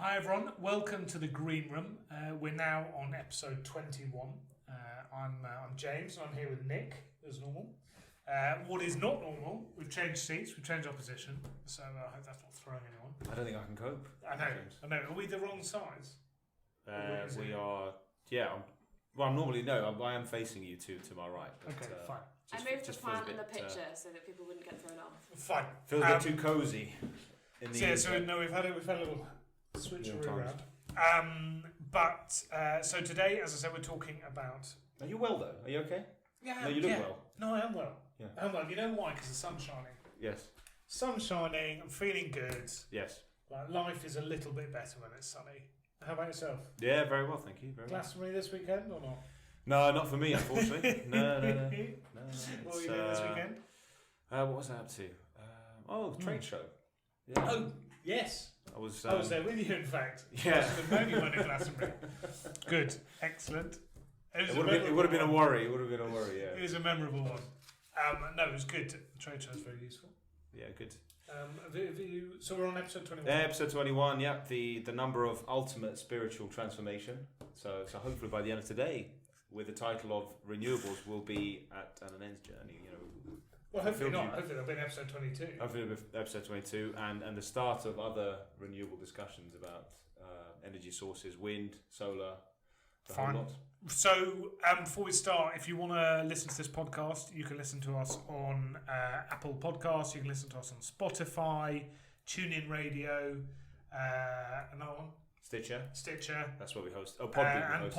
Hi everyone, welcome to the Green Room. We're now on episode 21. I'm James, and I'm here with Nick, as normal. What is not normal, we've changed seats, we've changed our position, so I hope that's not throwing anyone. I don't think I can cope. I know. Are we the wrong size? We are, yeah. Well, normally, no, I am facing you to my right. But, okay, fine. I moved the plant in the picture so that people wouldn't get thrown off. Fine. Feels a bit too cosy. We've had a little switcheroo around. So today, as I said, we're talking about... Are you well, though? Are you okay? Yeah. No, you look well. No, I am well. Yeah. I am well. You know why? Because the sun's shining. Yes. Sun's shining, I'm feeling good. Yes. Like, life is a little bit better when it's sunny. How about yourself? Yeah, very well, thank you. Very Glastonbury this weekend or not? No, not for me, unfortunately. No. What were you doing this weekend? What was I up to? Trade show. Yeah. Oh, yes. I was there with you, in fact. Yeah. I should have known you went to Glastonbury. Good. Excellent. It would have been a worry. It would have been a worry, yeah. It was a memorable one. No, it was good. The trade show is very useful. Yeah, good. So we're on episode 21. Episode 21, yeah. The number of ultimate spiritual transformation. So hopefully by the end of today, with the title of Renewables, we'll be at an end's journey, you know. Well, hopefully not. Hopefully there'll be an episode 22. Hopefully there'll be episode 22 and the start of other renewable discussions about energy sources, wind, solar, the whole lot. So before we start, if you want to listen to this podcast, you can listen to us on Apple Podcasts, you can listen to us on Spotify, TuneIn Radio, another one? Stitcher. That's where we host. Oh, Podbean. And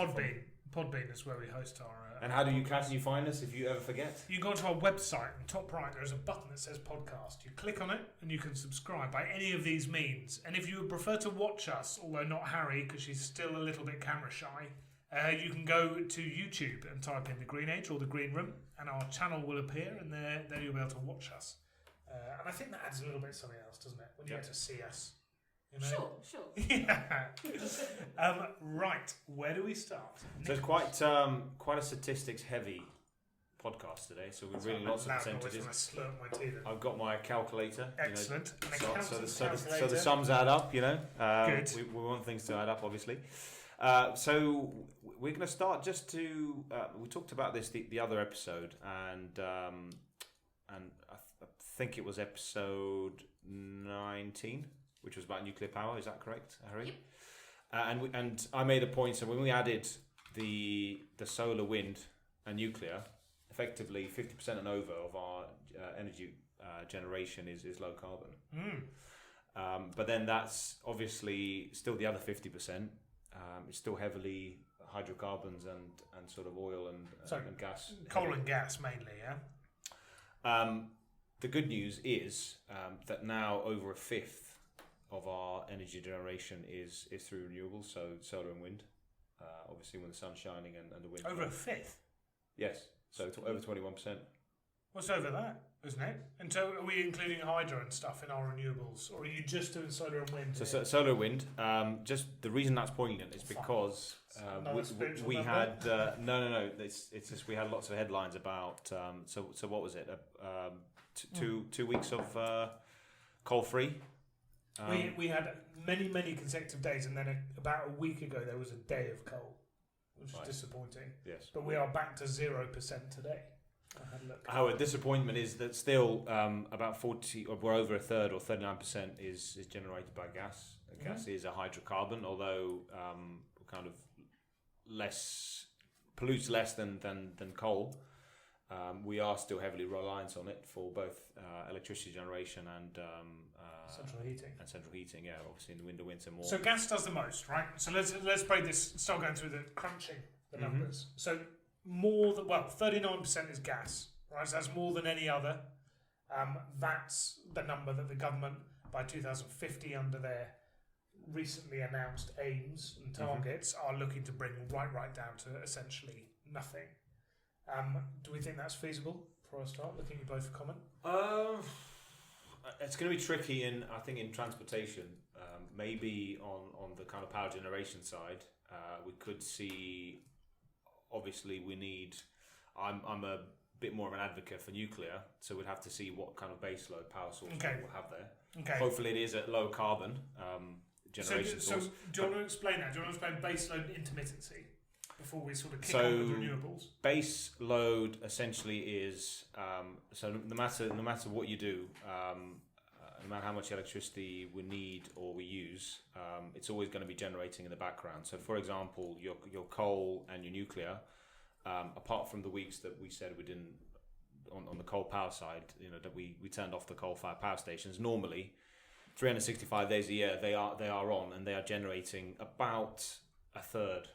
Podbean is where we host our... and how can you find us if you ever forget? You go to our website, and top right, there's a button that says podcast. You click on it, and you can subscribe by any of these means. And if you would prefer to watch us, although not Harry, because she's still a little bit camera shy, you can go to YouTube and type in The Green Age or The Green Room, and our channel will appear, and there you'll be able to watch us. And I think that adds a little bit of something else, doesn't it? When you get to see us. You know? Sure. Yeah. Right, where do we start? So it's quite a statistics-heavy podcast today. So we've really lots of percentages. I've got my calculator. Excellent. So the sums add up. You know. Good. We want things to add up, obviously. So we're going to start just to. We talked about this the other episode, and I think it was episode 19. Which was about nuclear power, is that correct, Harry? Yep. And I made a point. So when we added the solar, wind, and nuclear, effectively 50% and over of our energy generation is low carbon. But then that's obviously still the other 50%. It's still heavily hydrocarbons and sort of oil and gas. Coal and gas mainly, yeah. The good news is that now over a fifth of our energy generation is through renewables, so solar and wind. Obviously, when the sun's shining and the wind. Over a fifth? Yes, so over 21%. What's over that, isn't it? And so are we including hydro and stuff in our renewables, or are you just doing solar and wind? So solar and wind. Just the reason that's poignant is because we had no. It's just we had lots of headlines about. So what was it? 2 weeks of coal free. We had many consecutive days, and then about a week ago there was a day of coal, which is disappointing. Yes, but we are back to 0% today. I had a look. Our disappointment is that still about 40, or we're over a third, or 39% is generated by gas. Gas is a hydrocarbon, although kind of pollutes less than coal. We are still heavily reliant on it for both electricity generation and central heating. Yeah, obviously in the winter more. So gas does the most, right? So let's break this. Start going through the crunching the numbers. So 39% is gas, right? So that's more than any other. That's the number that the government by 2050 under their recently announced aims and targets are looking to bring right down to essentially nothing. Do we think that's feasible for a start? Looking at you both for comment. It's going to be tricky in transportation. Maybe on the kind of power generation side, we could see. Obviously, we need. I'm a bit more of an advocate for nuclear, so we'd have to see what kind of baseload power source we'll have there. Okay. Hopefully, it is at low carbon. generation source. So do you want to explain that? Do you want to explain baseload intermittency before we sort of kick on with renewables? Base load essentially is so no matter what you do, no matter how much electricity we need or we use, it's always going to be generating in the background. So, for example, your coal and your nuclear, apart from the weeks that we said we didn't on the coal power side, that we turned off the coal-fired power stations. Normally, 365 days a year they are on, and they are generating about a third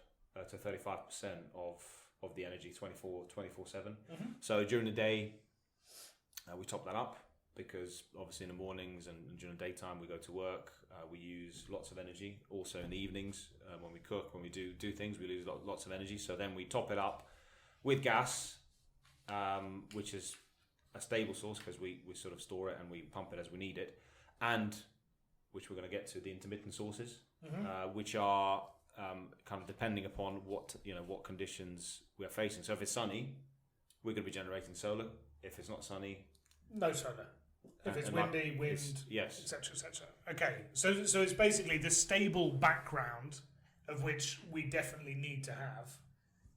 to 35% of the energy 24/7. So during the day, we top that up, because obviously in the mornings and during the daytime we go to work, we use lots of energy. Also in the evenings, when we cook, when we do things, we lose lots of energy. So then we top it up with gas, which is a stable source because we sort of store it and we pump it as we need it, and which we're going to get to, the intermittent sources, which are kind of depending upon what conditions we're facing. So if it's sunny, we're going to be generating solar. If it's not sunny, no solar. If it's windy, wind, yes, etc., etc. Okay, so it's basically the stable background of which we definitely need to have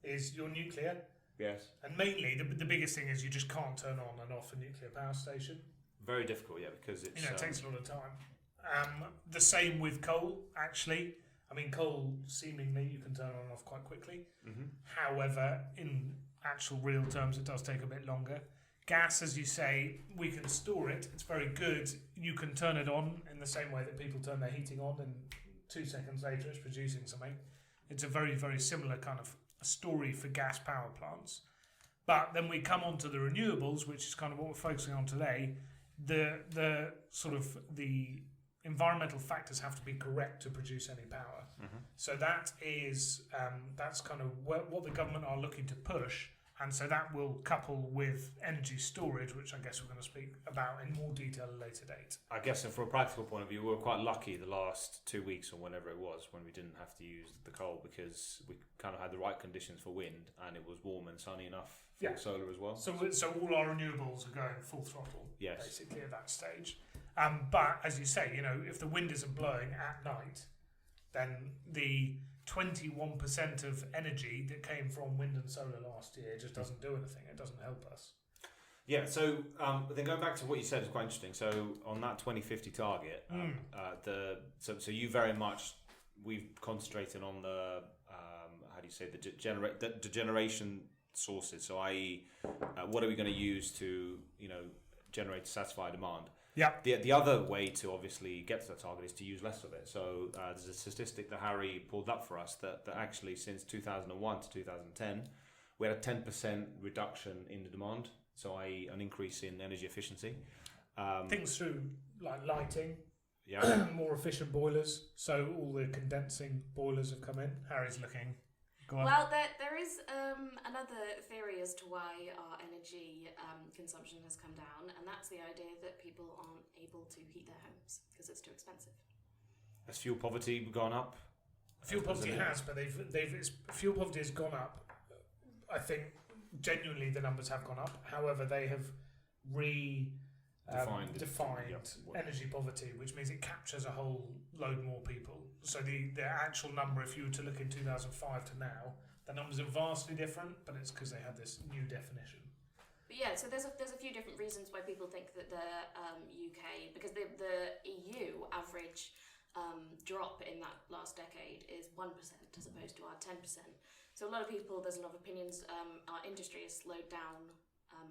is your nuclear. Yes. And mainly, the biggest thing is you just can't turn on and off a nuclear power station. Very difficult, yeah, because it's it takes a lot of time. The same with coal, actually. I mean, coal, seemingly, you can turn on and off quite quickly. However, in actual real terms, it does take a bit longer. Gas, as you say, we can store it. It's very good. You can turn it on in the same way that people turn their heating on, and 2 seconds later it's producing something. It's a very, very similar kind of story for gas power plants. But then we come on to the renewables, which is kind of what we're focusing on today. The sort of the environmental factors have to be correct to produce any power. So that is that's kind of what the government are looking to push. And so that will couple with energy storage, which I guess we're going to speak about in more detail at a later date. I guess, and from a practical point of view, we were quite lucky the last 2 weeks or whenever it was when we didn't have to use the coal, because we kind of had the right conditions for wind, and it was warm and sunny enough for solar as well. So all our renewables are going full throttle, basically, at that stage. But as you say, if the wind isn't blowing at night, then the 21% of energy that came from wind and solar last year just doesn't do anything. It doesn't help us. Yeah, so then going back to what you said is quite interesting. So on that 2050 target, so you very much, we've concentrated on the the generation sources. So i.e., what are we going to use to generate to satisfy demand? Yeah. The other way to obviously get to that target is to use less of it. So there's a statistic that Harry pulled up for us that actually since 2001 to 2010, we had a 10% reduction in the demand. So i.e. an increase in energy efficiency. Things through like lighting, more efficient boilers. So all the condensing boilers have come in. Harry's looking. Go on. Well, there is another theory as to why our energy consumption has come down, and that's the idea that people aren't able to heat their homes because it's too expensive. Has fuel poverty gone up? Fuel poverty has, but fuel poverty has gone up. I think genuinely the numbers have gone up. However, they have defined energy poverty, which means it captures a whole load more people. So the actual number, if you were to look in 2005 to now, the numbers are vastly different, but it's because they had this new definition. But yeah, so there's a few different reasons why people think that the UK, because the EU average drop in that last decade is 1% as opposed to our 10%. So a lot of people, there's a lot of opinions. Our industry has slowed down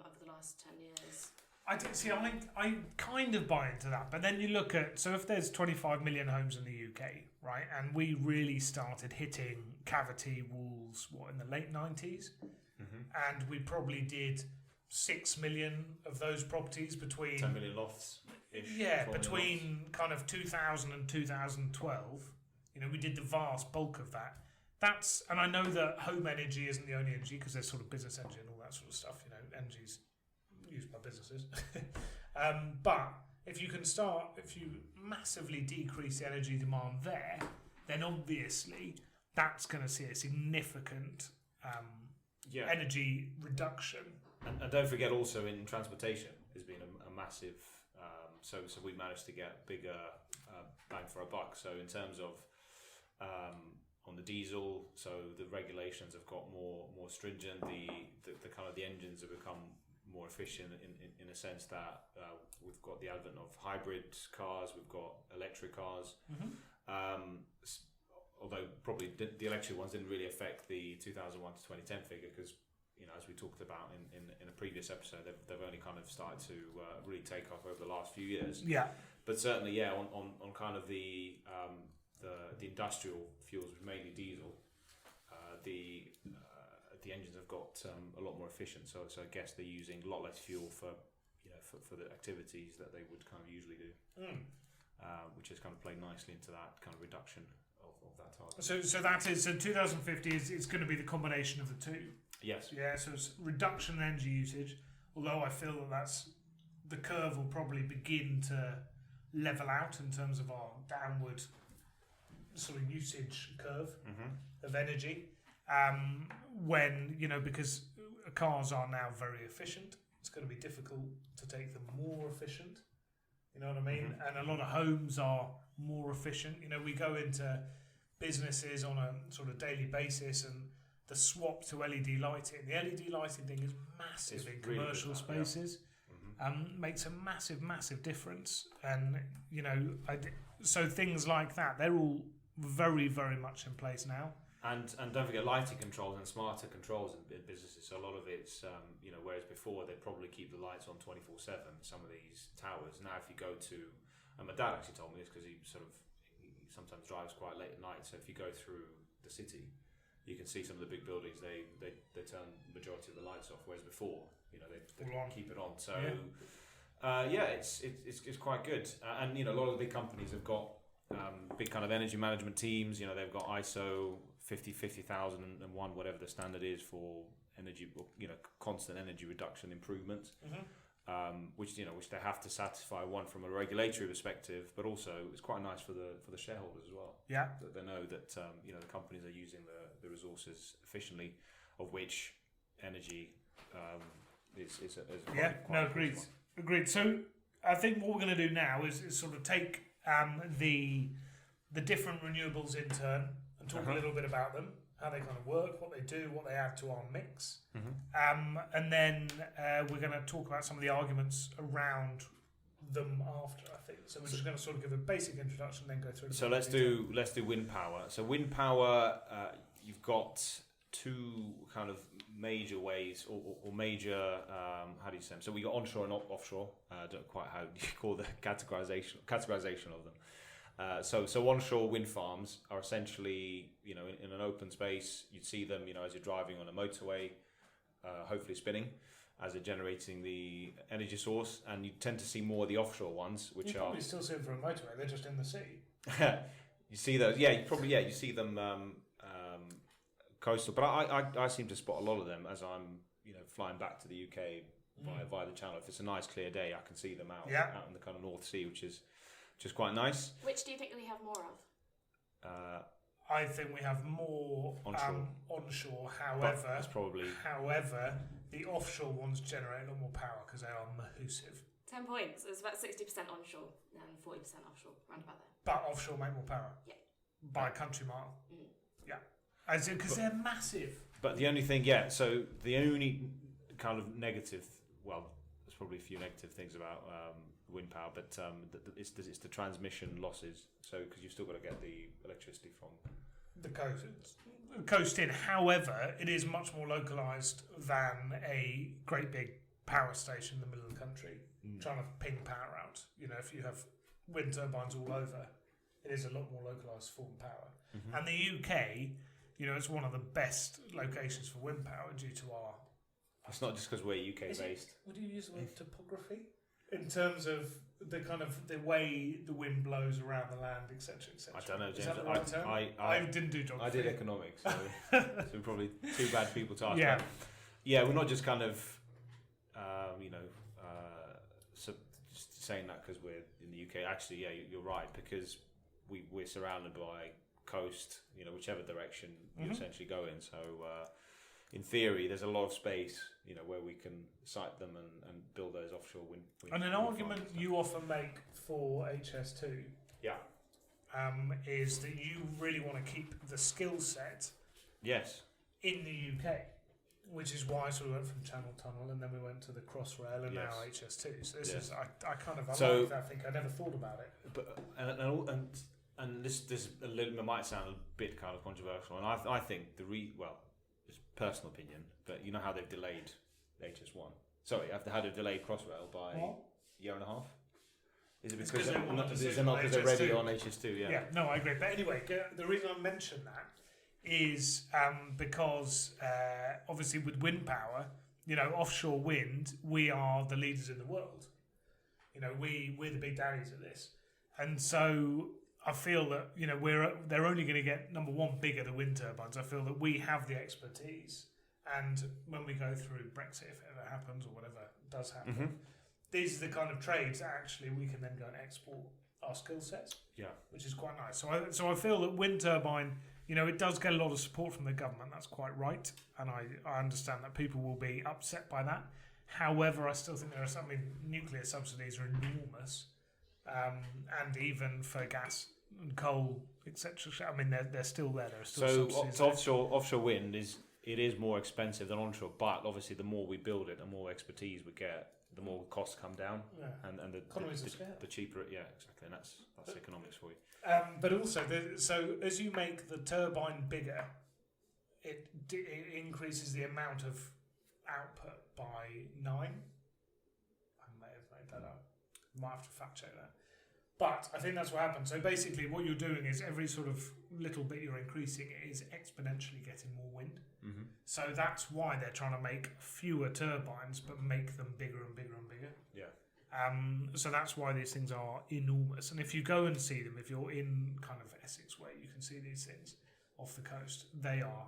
over the last 10 years. I kind of buy into that, but then you look at, so if there's 25 million homes in the UK, right, and we really started hitting cavity walls, in the late 90s, and we probably did 6 million of those properties between 10 million lofts. Between kind of 2000 and 2012, we did the vast bulk of that. And I know that home energy isn't the only energy, because there's sort of business energy and all that sort of stuff. Energy's used by businesses. But if you massively decrease the energy demand there, then obviously that's going to see a significant energy reduction. And don't forget also in transportation has been a massive So we managed to get bigger bang for our buck. So in terms of on the diesel, so the regulations have got more stringent. The kind of the engines have become more efficient in a sense that we've got the advent of hybrid cars, we've got electric cars. Although probably the electric ones didn't really affect the 2001 to 2010 figure, because as we talked about in a previous episode, they've only kind of started to really take off over the last few years. Yeah. But certainly, on kind of the industrial fuels, which mainly diesel, the engines have got a lot more efficient. So I guess they're using a lot less fuel for the activities that they would kind of usually do, which has kind of played nicely into that kind of reduction of that target. So that is 2050 is going to be the combination of the two. Yes. Yeah. So it's reduction in energy usage. Although I feel that's the curve will probably begin to level out in terms of our downward sort of usage curve of energy. When because cars are now very efficient, it's going to be difficult to take them more efficient. You know what I mean? And a lot of homes are more efficient. We go into businesses on a sort of daily basis, and the swap to LED lighting. The LED lighting thing is massive in commercial spaces. Makes a massive difference. And so things like that, they're all very, very much in place now. And don't forget lighting controls and smarter controls in businesses. So a lot of it's whereas before they'd probably keep the lights on 24/7. Some of these towers now, if you go to, my dad actually told me this because he sometimes drives quite late at night. So if you go through the city, you can see some of the big buildings. They turn the majority of the lights off, whereas before they keep it on. So it's quite good. And a lot of the big companies have got big kind of energy management teams. They've got ISO 50001, whatever the standard is for energy, constant energy reduction improvements, which they have to satisfy, one from a regulatory perspective, but also it's quite nice for the shareholders as well. Yeah, that they know that the companies are using the resources efficiently, of which energy is agreed. So I think what we're going to do now is sort of take the different renewables in turn and talk a little bit about them, how they kind of work, what they do, what they add to our mix, and then we're going to talk about some of the arguments around them after. I think so. We're just going to sort of give a basic introduction, then go through. So let's do wind power. So wind power, you've got two kind of major ways or major how do you say them? So we got onshore and offshore. I don't quite how you call the categorization of them. So onshore wind farms are essentially, in an open space. You'd see them, as you're driving on a motorway, hopefully spinning, as they're generating the energy source. And you tend to see more of the offshore ones, which you probably still see them for a motorway. They're just in the sea. You see those, you see them coastal. But I seem to spot a lot of them as I'm, flying back to the UK via the channel. If it's a nice clear day, I can see them out in the kind of North Sea, which is quite nice. Which do you think we have more of? I think we have more onshore. However, the offshore ones generate a lot more power because they are massive. 10 points. It's about 60% onshore and 40% offshore, round about there. But offshore make more power. Yeah. By a country mile. Yeah. As in, because they're massive. But the only thing, so the only kind of negative, well, there's probably a few negative things about wind power, but it's the transmission losses. So because you've still got to get the electricity from the coast in. However, it is much more localised than a great big power station in the middle of the country trying to ping power out. If you have wind turbines all over, it is a lot more localised form of power. And the UK, it's one of the best locations for wind power due to our. It's not just because we're UK based. Would you use the word topography in terms of the kind of the way the wind blows around the land, etc., etc.? I don't know, James. Is that the right term? I didn't do geography. I did economics, so we're probably two bad people to ask. We're not just kind of, just saying that because we're in the UK. Actually, you're right, because we're surrounded by coast, whichever direction you essentially go in. So in theory, there's a lot of space, where we can site them and build those offshore wind. And an argument you often make for HS2, is that you really want to keep the skill set, yes, in the UK, which is why I sort of went from Channel Tunnel and then we went to the Crossrail and now HS2. So this is I kind of like that thing. I never thought about it. But and this a little, it might sound a bit kind of controversial, and I think it's personal opinion, but you know how they've delayed HS1. Sorry, after how they've delayed Crossrail by a year and a half. Is it because they're ready on HS2? Yeah. Yeah. No, I agree. But anyway, the reason I mention that is because obviously with wind power, offshore wind, we are the leaders in the world. We're the big daddies of this, and so I feel that they're only going to get, number one, bigger, the wind turbines. I feel that we have the expertise, and when we go through Brexit, if it ever happens or whatever does happen, these are the kind of trades that actually we can then go and export our skill sets. Yeah, which is quite nice. So I feel that wind turbine, it does get a lot of support from the government. That's quite right, and I understand that people will be upset by that. However, I still think there are some. Nuclear subsidies are enormous, and even for gas and coal, etc. They're still there. There are still subsidies. So offshore wind is more expensive than onshore, but obviously the more we build it, the more expertise we get, the more costs come down, and the economies of scale. The cheaper, exactly, and that's economics for you. But also, so as you make the turbine bigger, it increases the amount of output by 9. I may have made that up. Might have to fact check that. But I think that's what happens. So basically what you're doing is every sort of little bit you're increasing it is exponentially getting more wind. Mm-hmm. So that's why they're trying to make fewer turbines but make them bigger and bigger and bigger. Yeah. So that's why these things are enormous. And if you go and see them, if you're in kind of Essex where you can see these things off the coast, they are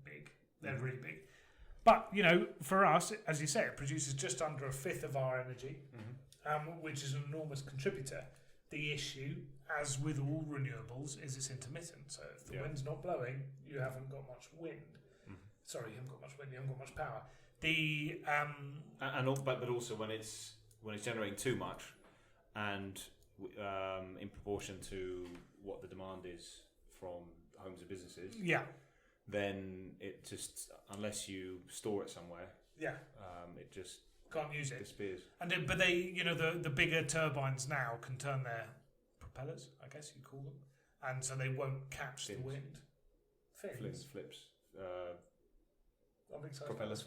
big. They're really big. But, for us, as you say, it produces just under a fifth of our energy, which is an enormous contributor. The issue, as with all renewables, is it's intermittent. So if the wind's not blowing, you haven't got much wind. Sorry, you haven't got much wind. You haven't got much power. But also when it's generating too much, and in proportion to what the demand is from homes and businesses. Yeah. Then it just, unless you store it somewhere. Yeah. It just. Can't use it. Disappears. But they, the bigger turbines now can turn their propellers, I guess you call them, and so they won't catch the wind. Flips. I'm excited. Propellers.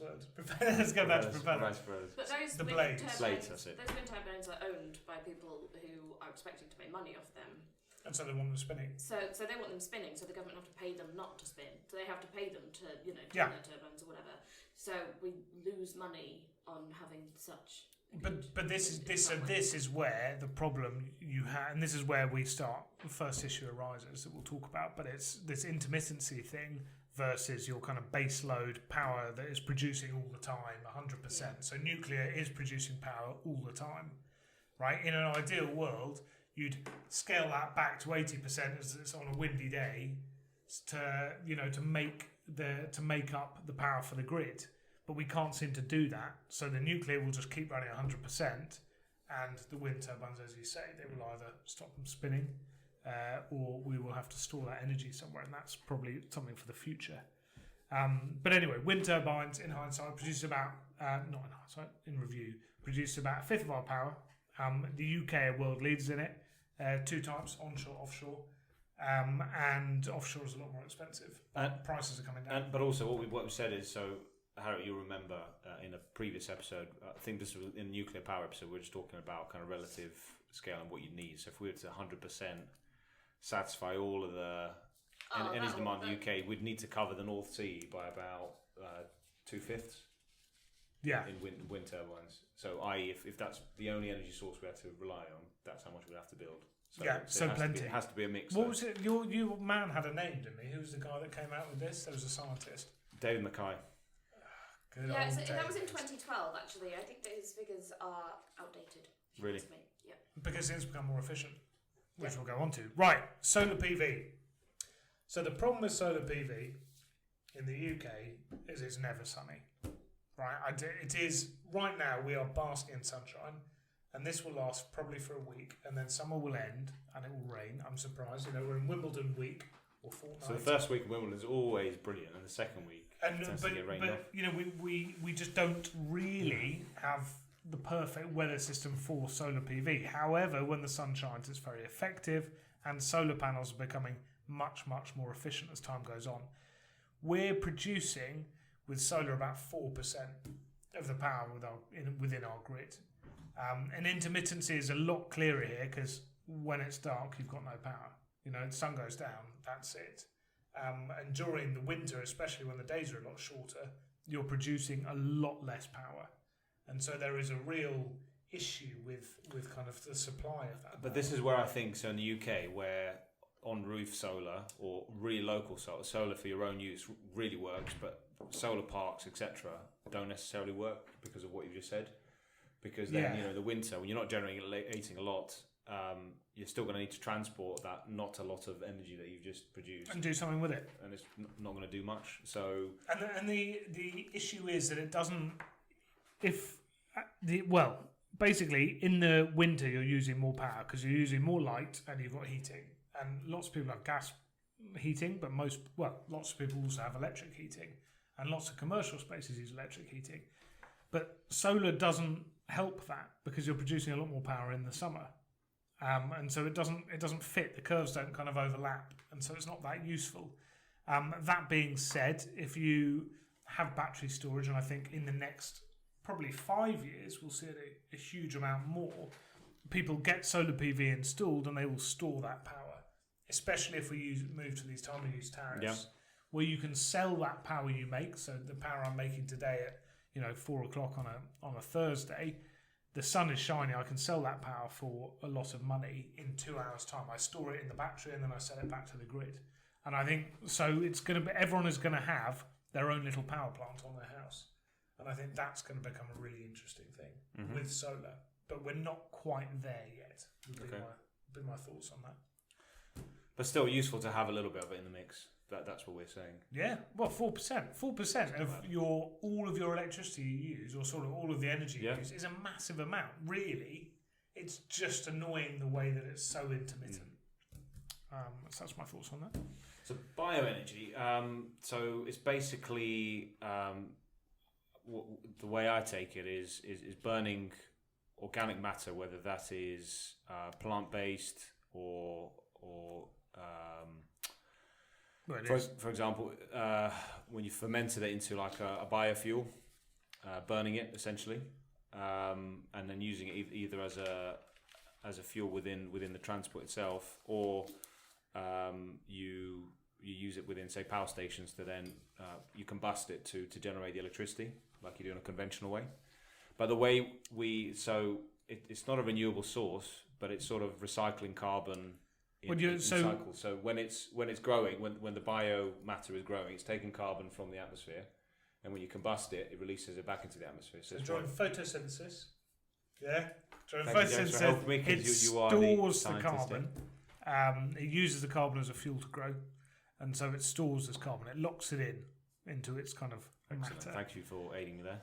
Let's go back to propellers. But those blades. Those wind turbines are owned by people who are expecting to make money off them. And so they want them spinning. So they want them spinning, so the government have to pay them not to spin. So they have to pay them to, turn their turbines or whatever. So we lose money on having such. But this is where the problem you have, and this is where we start. The first issue arises that we'll talk about. But it's this intermittency thing versus your kind of base load power that is producing all the time, 100%. So nuclear is producing power all the time, right? In an ideal world, you'd scale that back to 80% as it's on a windy day to make up the power for the grid. But we can't seem to do that. So the nuclear will just keep running 100%, and the wind turbines, as you say, they will either stop them spinning, or we will have to store that energy somewhere, and that's probably something for the future. But anyway, wind turbines, in hindsight, produce about, in review, produce about a fifth of our power. The UK are world leaders in it. 2 types, onshore, offshore. And offshore is a lot more expensive. Prices are coming down. But also what we said is, so Harry, you'll remember in a previous episode, I think this was in the nuclear power episode, we were just talking about kind of relative scale and what you need. So if we were to 100% satisfy all of the energy demand in the UK, we'd need to cover the North Sea by about 2/5. Yeah. In wind turbines. So i.e. if that's the only energy source we have to rely on, that's how much we'd have to build. So plenty. It has to be a mix. What was it? Your man had a name, didn't he? Who was the guy that came out with this? There was a scientist. David Mackay. That was in 2012, actually. I think that his figures are outdated. Really? Yeah. Because it's become more efficient, which we'll go on to. Right, solar PV. So the problem with solar PV in the UK is it's never sunny. Right? It is right now. We are basking in sunshine, and this will last probably for a week, and then summer will end and it will rain. I'm surprised. We're in Wimbledon week or fortnight. So the first week of Wimbledon is always brilliant, and the second week tends to get rained off. We just don't really have the perfect weather system for solar PV. However, when the sun shines, it's very effective, and solar panels are becoming much more efficient as time goes on. We're producing with solar about 4% of the power within our grid. And intermittency is a lot clearer here because when it's dark, you've got no power. The sun goes down, that's it. And during the winter, especially when the days are a lot shorter, you're producing a lot less power. And so there is a real issue with kind of the supply of that. But this is where I think, so in the UK, where on-roof solar or really local solar for your own use really works, but solar parks, etc., don't necessarily work because of what you just said. Because then, the winter, when you're not generating a lot, you're still going to need to transport that not a lot of energy that you've just produced and do something with it, and it's not going to do much. So and the issue is that it doesn't. Basically, in the winter you're using more power because you're using more light and you've got heating. And lots of people have gas heating, but lots of people also have electric heating, and lots of commercial spaces use electric heating. But solar doesn't help that because you're producing a lot more power in the summer, and so it doesn't fit. The curves don't kind of overlap, and so it's not that useful. That being said, if you have battery storage, and I think in the next probably 5 years we'll see a huge amount more. People get solar PV installed and they will store that power, especially if we move to these time of use tariffs, where you can sell that power you make. So the power I'm making today at 4 o'clock on a Thursday, the sun is shining. I can sell that power for a lot of money in 2 hours' time. I store it in the battery and then I sell it back to the grid. And I think so. It's going to be everyone is going to have their own little power plant on their house, and I think that's going to become a really interesting thing with solar. But we're not quite there yet. Would be my thoughts on that. But still useful to have a little bit of it in the mix. That's what we're saying. Yeah, well, 4% of all of your electricity you use, or sort of all of the energy you use, is a massive amount. Really, it's just annoying the way that it's so intermittent. So that's my thoughts on that. So bioenergy. So it's basically the way I take it is burning organic matter, whether that is plant-based or for example, when you fermented it into like a biofuel, burning it essentially, and then using it either as a fuel within the transport itself, or you use it within, say, power stations to then you combust it to generate the electricity like you do in a conventional way. But the way it's not a renewable source, but it's sort of recycling carbon in cycle. So when it's growing, when the biomatter is growing, it's taking carbon from the atmosphere, and when you combust it, it releases it back into the atmosphere. So during photosynthesis, it stores the carbon. It uses the carbon as a fuel to grow, and so it stores this carbon. It locks it into its kind of matter. Thank you for aiding me there.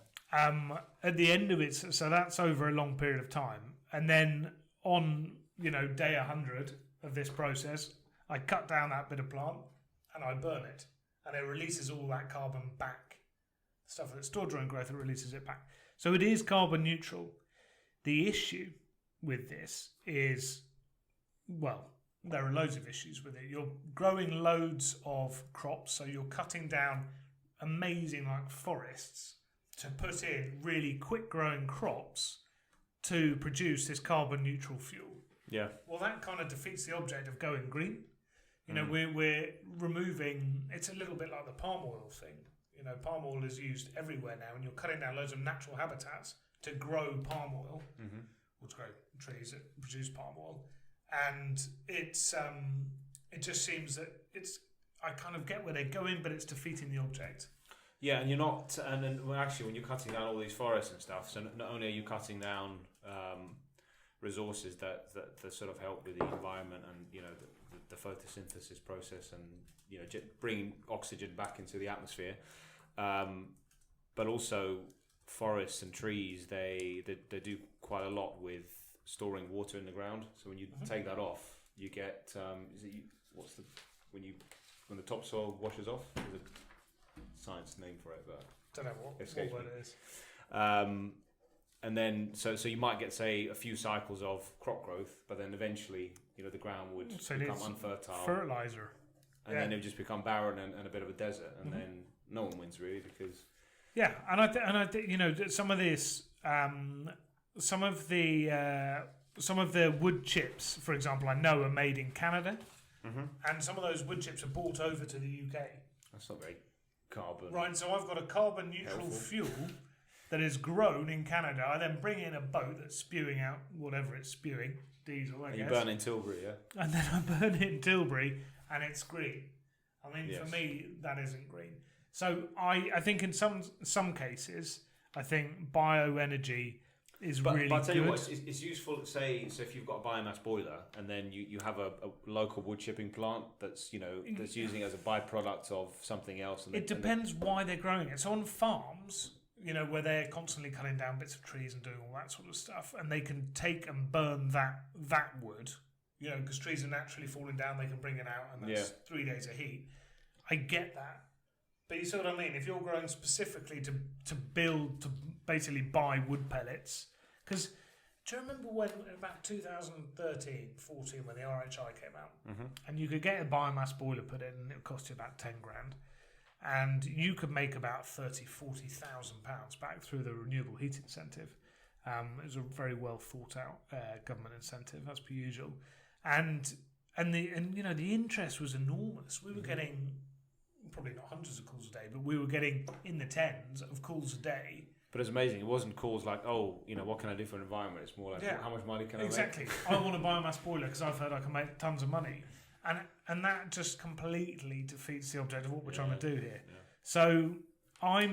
At the end of it, so that's over a long period of time, and then on day 100 of this process, I cut down that bit of plant and I burn it, and it releases all that carbon back. Stuff that's stored during growth, it releases it back. So it is carbon neutral. The issue with this is, there are loads of issues with it. You're growing loads of crops, so you're cutting down amazing forests to put in really quick growing crops to produce this carbon neutral fuel. Yeah. Well, that kind of defeats the object of going green. We're removing. It's a little bit like the palm oil thing. Palm oil is used everywhere now, and you're cutting down loads of natural habitats to grow palm oil, or to grow trees that produce palm oil, and it just seems that I kind of get where they're going, but it's defeating the object. Yeah, and you're not, and then actually when you're cutting down all these forests and stuff, so not only are you cutting down resources that sort of help with the environment and the photosynthesis process and bringing oxygen back into the atmosphere, but also forests and trees they do quite a lot with storing water in the ground. So when you take that off, you get when the topsoil washes off? There's a science name for it, but don't know what word it is. And then so you might get, say, a few cycles of crop growth, but then eventually the ground would become unfertile, fertilizer, and then it would just become barren and a bit of a desert, and then no one wins really because I think some of this some of the wood chips, for example, I know are made in Canada, and some of those wood chips are brought over to the UK. That's not very carbon. Right, so I've got a carbon neutral fuel that is grown in Canada. I then bring in a boat that's spewing out whatever it's spewing, diesel, I guess. You burn in Tilbury, yeah? And then I burn it in Tilbury, and it's green. I mean, Yes. for me, that isn't green. So I think in some cases, I think bioenergy is really but I'll tell good. you what, it's useful, say, so if you've got a biomass boiler and then you have a local wood chipping plant that's that's using it as a byproduct of something else. And it depends why they're growing it. So on farms, where they're constantly cutting down bits of trees and doing all that sort of stuff, and they can take and burn that wood, because trees are naturally falling down, they can bring it out, and that's 3 days of heat. I get that. But you see what I mean? If you're growing specifically to basically buy wood pellets, because do you remember when about 2013, 14, when the RHI came out, and you could get a biomass boiler put in, and it would cost you about 10 grand, and you could make about 30,000, 40,000 pounds back through the renewable heat incentive. It was a very well thought out government incentive, as per usual, and the interest was enormous. We were getting probably not hundreds of calls a day, but we were getting in the tens of calls a day. But it's amazing. It wasn't calls like, what can I do for an environment? It's more like, how much money can I make? Exactly. I want a biomass boiler because I've heard I can make tons of money. And that just completely defeats the object of what we're trying to do here. Yeah. So I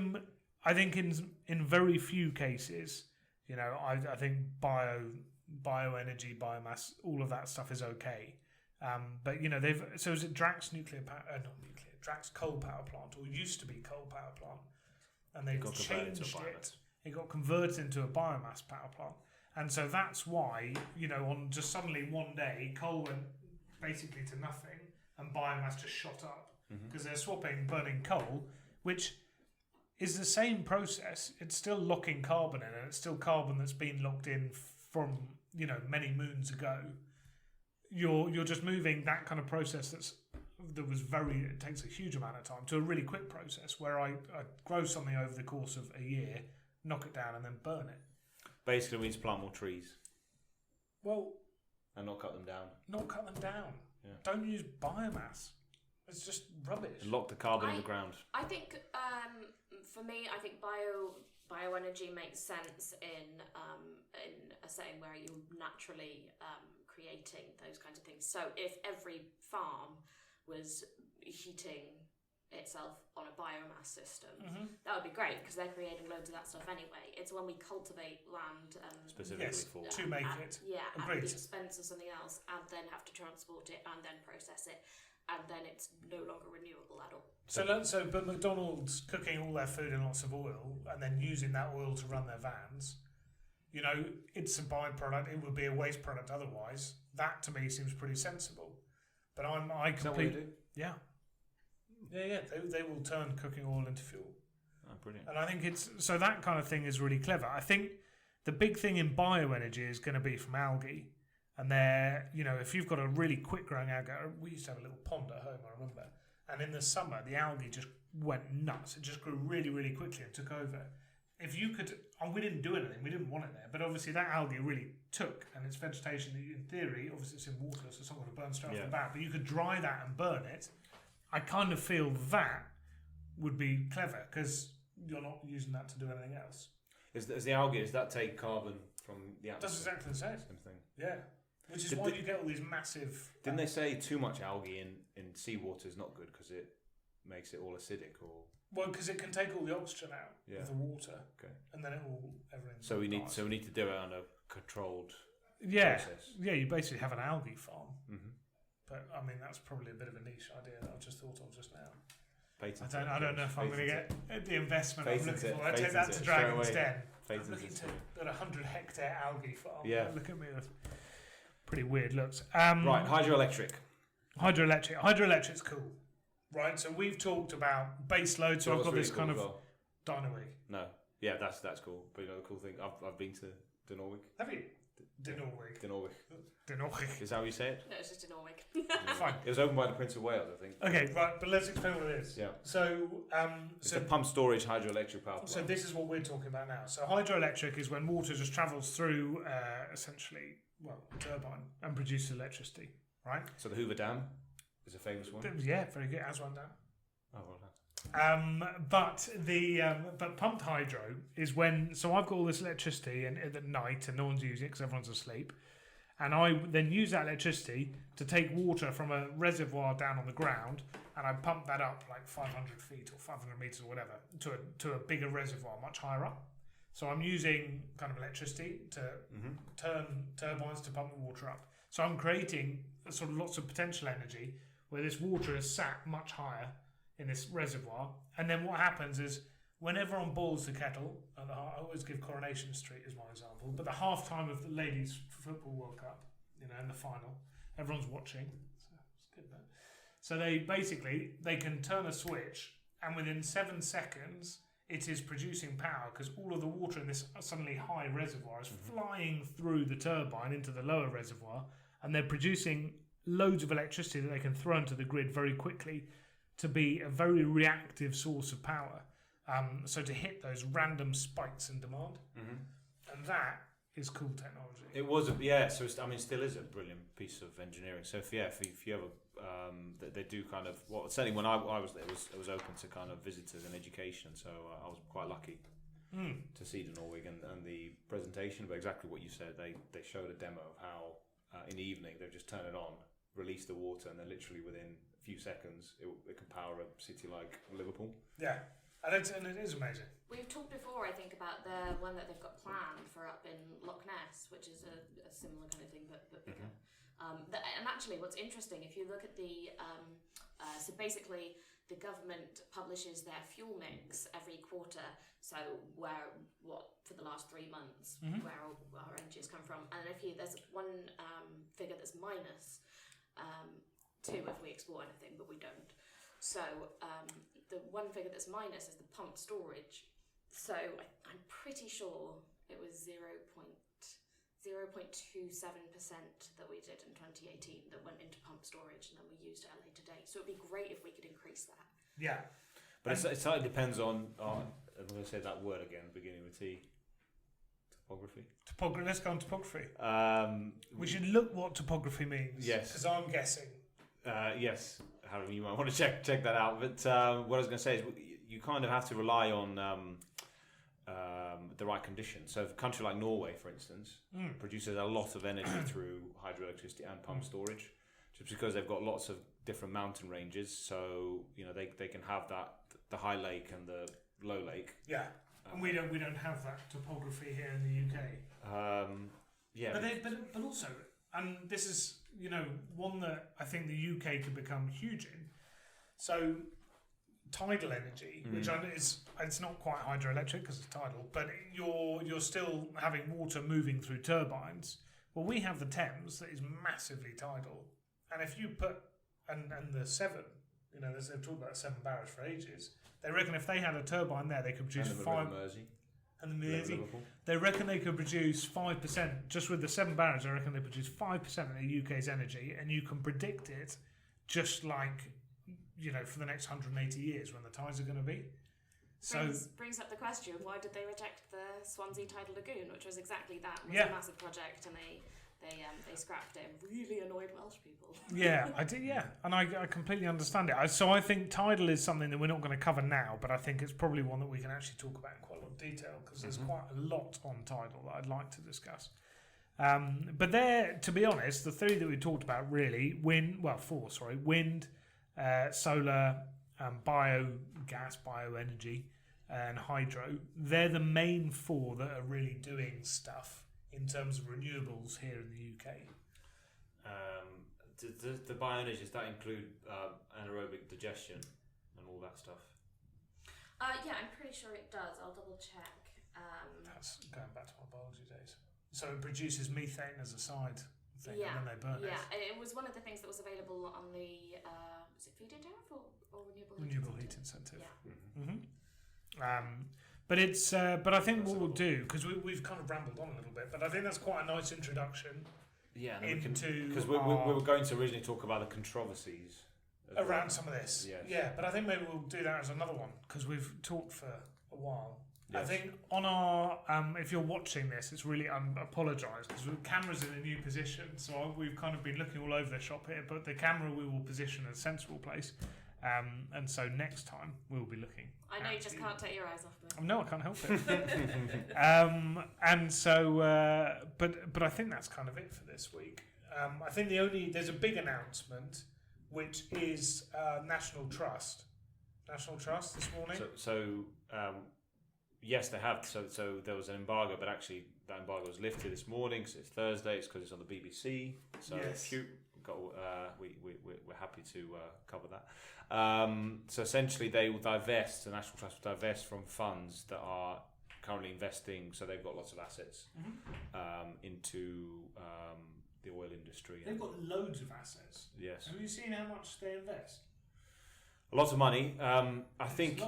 think in very few cases, I think bioenergy, biomass, all of that stuff is okay. But is it Drax Drax coal power plant, or used to be coal power plant, and they've changed it. It got converted into a biomass power plant, and so that's why on just suddenly one day coal went basically to nothing and biomass just shot up because they're swapping burning coal, which is the same process. It's still locking carbon in, and it's still carbon that's been locked in from many moons ago. You're just moving that kind of process it takes a huge amount of time to a really quick process where I grow something over the course of a year, knock it down, and then burn it. Basically, we need to plant more trees. Well, and not cut them down. Yeah. Don't use biomass. It's just rubbish. And lock the carbon in the ground. I think, for me, bioenergy makes sense in a setting where you're naturally creating those kinds of things. So if every farm was heating itself on a biomass system, that would be great because they're creating loads of that stuff anyway. It's when we cultivate land specifically to make it. Yeah, at the expense of something else, and then have to transport it and then process it, and then it's no longer renewable at all. But McDonald's cooking all their food in lots of oil and then using that oil to run their vans, it's a byproduct. It would be a waste product otherwise. That to me seems pretty sensible. But Is that what you do? Yeah. They will turn cooking oil into fuel. Oh, brilliant. And I think so that kind of thing is really clever. I think the big thing in bioenergy is going to be from algae. And if you've got a really quick growing algae, we used to have a little pond at home, I remember. And in the summer, the algae just went nuts. It just grew really, really quickly and took over. If you could, we didn't do anything, we didn't want it there, but obviously that algae really took, and it's vegetation, in theory, obviously it's in water, so it's not going to burn straight off the bat, but you could dry that and burn it. I kind of feel that would be clever, because you're not using that to do anything else. Is the algae, does that take carbon from the atmosphere? That's exactly the same. Same thing. Yeah. Which is why you get all these massive... Didn't they say too much algae in seawater is not good because it makes it all acidic? Or well, because it can take all the oxygen out of the water, okay, and then it will everything. So we need to do it on a controlled process. Yeah, you basically have an algae farm. Mm-hmm. But I mean, that's probably a bit of a niche idea that I just thought of just now. Patent I don't know if I'm going to get the investment I'm Patent looking it. for. I take Patent that it. to Straight Dragon's away. Den. I'm Patent looking it. to build a 100-hectare algae farm. Yeah. Look at me with pretty weird looks. Right, hydroelectric. Hydroelectric's cool. Right, so we've talked about base load, so I've got this kind of dynamic. No, yeah, that's cool. But you know the cool thing, I've been to Norway. Have you? Norway. Is that how you say it? No, it's just in Norway. Fine. It was opened by the Prince of Wales, I think. Okay, right, but let's explain what it is. Yeah. So, it's a pump storage hydroelectric power plant. So this is what we're talking about now. So hydroelectric is when water just travels through, essentially, a turbine and produces electricity, right? So the Hoover Dam is a famous one. Yeah, very good. Aswan Dam. Oh, well done. But pumped hydro is when. So I've got all this electricity and at night, and no one's using it because everyone's asleep. And I then use that electricity to take water from a reservoir down on the ground, and I pump that up like 500 feet or 500 meters or whatever to a bigger reservoir, much higher up. So I'm using kind of electricity to turn turbines to pump the water up. So I'm creating sort of lots of potential energy where this water is sat much higher in this reservoir. And then what happens is when everyone boils the kettle, and I always give Coronation Street as my example, but the half-time of the Ladies Football World Cup, in the final, everyone's watching. So it's good, man. So they can turn a switch, and within 7 seconds, it is producing power because all of the water in this suddenly high reservoir is flying through the turbine into the lower reservoir, and they're producing loads of electricity that they can throw into the grid very quickly to be a very reactive source of power. So to hit those random spikes in demand, and that is cool technology. It was, So still is a brilliant piece of engineering. So if you ever, they do kind of certainly when I was there, it was open to kind of visitors and education. So I was quite lucky to see the Norway and the presentation. But exactly what you said, they showed a demo of how in the evening they just turn it on, release the water, and then literally within a few seconds it can power a city like Liverpool. Yeah. And it is amazing. We've talked before, I think, about the one that they've got planned for up in Loch Ness, which is a similar kind of thing, but bigger. And actually, what's interesting, if you look at the... so basically, the government publishes their fuel mix every quarter, so for the last 3 months, where our energy has come from. And there's one figure that's minus 2 if we export anything, but we don't. So the one figure that's minus is the pumped storage. So I'm pretty sure it was 0.27% that we did in 2018 that went into pumped storage, and then we used it later today. So it'd be great if we could increase that. Yeah. But it slightly depends on I'm going to say that word again, beginning with T. Topography. Let's go on topography. We should look what topography means. Yes. Because I'm guessing. Yes. However, you might want to check that out. But what I was going to say is you kind of have to rely on the right conditions. So a country like Norway, for instance, produces a lot of energy through hydroelectricity and pump storage, just because they've got lots of different mountain ranges. So they can have the high lake and the low lake. Yeah, and we don't have that topography here in the UK. Yeah, but also, and this is one that I think the UK could become huge in. So tidal energy, which it's not quite hydroelectric because it's tidal, but you're still having water moving through turbines. Well, we have the Thames that is massively tidal, and if you put and the Severn, they've talked about 7 barrows for ages. They reckon if they had a turbine there, they could produce 5. And the Mersey, they reckon they could produce 5% just with the 7 barrows. I reckon they produce 5% of the UK's energy, and you can predict it just like for the next 180 years when the tides are going to be. So brings up the question: why did they reject the Swansea Tidal Lagoon, which was exactly that? It was a massive project, and they scrapped it. And really annoyed Welsh people. Yeah, I did. Yeah, and I completely understand it. So I think tidal is something that we're not going to cover now, but I think it's probably one that we can actually talk about in quite a lot of detail because there's quite a lot on tidal that I'd like to discuss. But to be honest, the 3 that we talked about really, wind, solar, biogas, bioenergy, and hydro. They're the main 4 that are really doing stuff in terms of renewables here in the UK? The bioenergy, does that include anaerobic digestion and all that stuff? Yeah, I'm pretty sure it does. I'll double check. That's going back to my biology days. So it produces methane as a side thing, and then they burn it. Yeah, it was one of the things that was available on the was it feed-in tariff or renewable heat incentive? Yeah. But it's but I think what we'll do, because we've kind of rambled on a little bit, but I think that's quite a nice introduction. Yeah, because we were going to originally talk about the controversies around some of this. Yes. Yeah, but I think maybe we'll do that as another one because we've talked for a while. Yes. I think on our if you're watching this, it's really I apologise because the camera's in a new position, so we've kind of been looking all over the shop here, but the camera we will position in a sensible place. And so next time we'll be looking. I know you just can't take your eyes off me. No, I can't help it. And so, but I think that's kind of it for this week. I think there's a big announcement, which is National Trust this morning. Yes, they have. So there was an embargo, but actually that embargo was lifted this morning. So it's Thursday. It's because it's on the BBC. So yes. We're happy to cover that. So essentially, they will divest. The National Trust will divest from funds that are currently investing. So they've got lots of assets into the oil industry. They've got loads of assets. Yes. Have you seen how much they invest? A lot of money. I think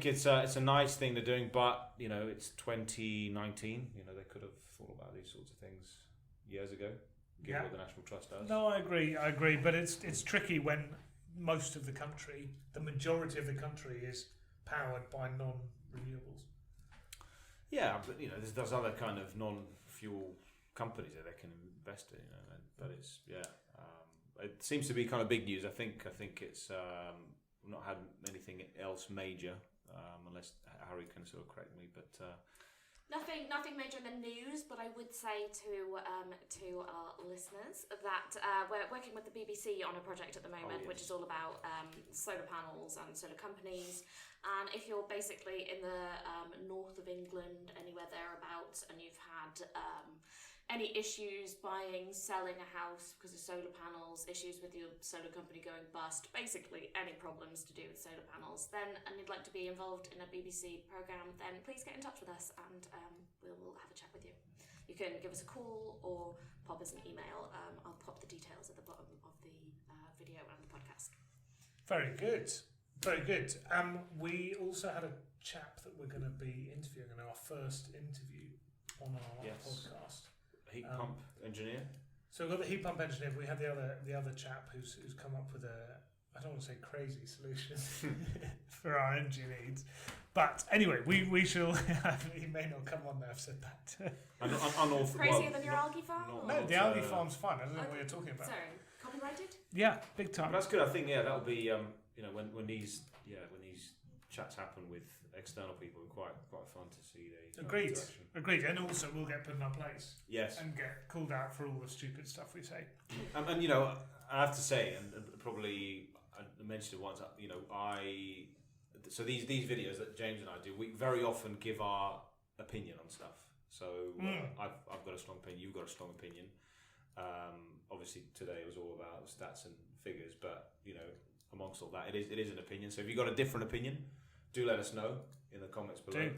it's a nice thing they're doing, but it's 2019. They could have thought about these sorts of things years ago. Given what the National Trust does. No, I agree, but it's tricky when most of the country, the majority of the country, is powered by non-renewables. Yeah, but there's other kind of non-fuel companies that they can invest in. But it's it seems to be kind of big news. I think it's not had anything else major, unless Harry can sort of correct me, but. Nothing major in the news, but I would say to our listeners that we're working with the BBC on a project at the moment, which is all about solar panels and solar companies. And if you're basically in the north of England, anywhere thereabouts, and you've had any issues selling a house because of solar panels, issues with your solar company going bust, basically any problems to do with solar panels, and you'd like to be involved in a BBC programme, then please get in touch with us and we'll have a chat with you. You can give us a call or pop us an email. I'll pop the details at the bottom of the video and the podcast. Very good. Very good. We also had a chap that we're going to be interviewing in our first interview on our podcast. Heat pump engineer. So we've got the heat pump engineer. We had the other chap who's come up with I don't want to say crazy solution for our energy needs, but anyway, we shall. He may not come on there. I've said that. Crazier than your algae farm? No, the algae farm's fun. I don't know what you're talking about. Sorry, copyrighted? Yeah, big time. But that's good. I think that'll be when these chats happen with external people, quite fun to see the Agreed, and also we'll get put in our place. Yes. And get called out for all the stupid stuff we say. And I have to say, and probably I mentioned it once. So these videos that James and I do, we very often give our opinion on stuff. So I've got a strong opinion. You've got a strong opinion. Obviously today was all about stats and figures, but amongst all that, it is an opinion. So if you've got a different opinion, do let us know in the comments below.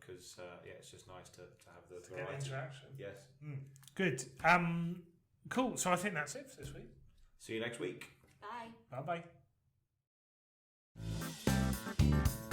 Because it's just nice to have the variety. Get interaction. Yes. Good. Cool. So I think that's it for this week. See you next week. Bye. Bye bye.